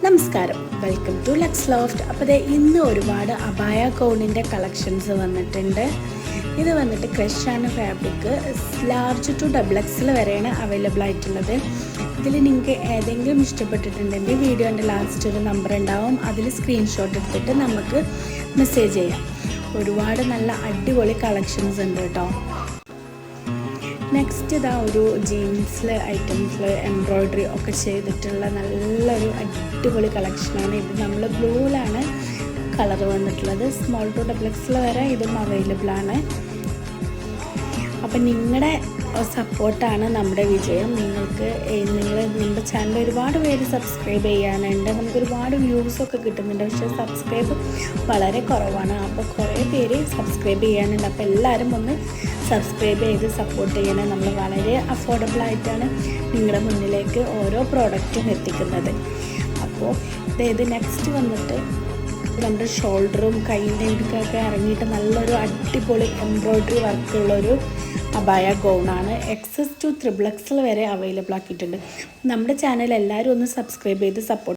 നമസ്കാരം, welcome to lux loft. അപ്പോൾ ഇന്ന് ഒരുപാട് അബായ ഗൗണിൻ്റെ കളക്ഷൻസ് വന്നിട്ടുണ്ട്. ഇത് വന്നിട്ട് ക്രഷാണ് fabric. Large to double XL വരെയാണ് അവൈലബിൾ ആയിട്ടുള്ളത്. ഇതിൽ നിങ്ങൾക്ക് ഏതെങ്കിലും ഇഷ്ടപ്പെട്ടിട്ടുണ്ടെങ്കിൽ വീഡിയോൻ്റെ ലാസ്റ്റ് ഒരു നമ്പർ ഉണ്ടാവും, അതിൽ സ്ക്രീൻഷോട്ട് എടുത്തിട്ട് നമുക്ക് മെസ്സേജ് ചെയ്യാം. ഒരുപാട് നല്ല അടിപൊളി കളക്ഷൻസ് ഉണ്ട് കേട്ടോ. നെക്സ്റ്റ് ഇതാ ഒരു ജീൻസിൽ ഐറ്റംസിൽ എംബ്രോയ്ഡറി ഒക്കെ ചെയ്തിട്ടുള്ള നല്ലൊരു അടിപൊളി കളക്ഷനാണ്. ഇത് നമ്മൾ ബ്ലൂവിലാണ് കളർ വന്നിട്ടുള്ളത്. സ്മോൾ ടു ഡബിൾ എക്സൽ വരെ ഇതും അവൈലബിൾ ആണ്. അപ്പം നിങ്ങളുടെ സപ്പോർട്ടാണ് നമ്മുടെ വിജയം. നിങ്ങളുടെ ചാനൽ ഒരുപാട് പേര് സബ്സ്ക്രൈബ് ചെയ്യാനുണ്ട്. നമുക്ക് ഒരുപാട് വ്യൂസൊക്കെ കിട്ടുന്നുണ്ട്, പക്ഷേ സബ്സ്ക്രൈബ് വളരെ കുറവാണ്. അപ്പോൾ കുറേ പേര് സബ്സ്ക്രൈബ് ചെയ്യാനുണ്ട്. അപ്പോൾ എല്ലാവരും ഒന്ന് സബ്സ്ക്രൈബ് ചെയ്ത് സപ്പോർട്ട് ചെയ്യണേ. നമ്മൾ വളരെ അഫോർഡബിൾ ആയിട്ടാണ് നിങ്ങളുടെ മുന്നിലേക്ക് ഓരോ പ്രോഡക്റ്റും എത്തിക്കുന്നത്. അപ്പോൾ ഇത് നെക്സ്റ്റ് വന്നിട്ട് നമ്മുടെ ഷോൾഡറും കൈയിൻ്റെ ഇടുക്കൊക്കെ ഇറങ്ങിയിട്ട് നല്ലൊരു അടിപൊളി എംബ്രോയ്ഡറി വർക്കുള്ളൊരു അബായ ഗൗണാണ്. XS to XXL വരെ അവൈലബിൾ ആക്കിയിട്ടുണ്ട്. നമ്മുടെ ചാനൽ എല്ലാവരും ഒന്ന് സബ്സ്ക്രൈബ് ചെയ്ത് സപ്പോർട്ട്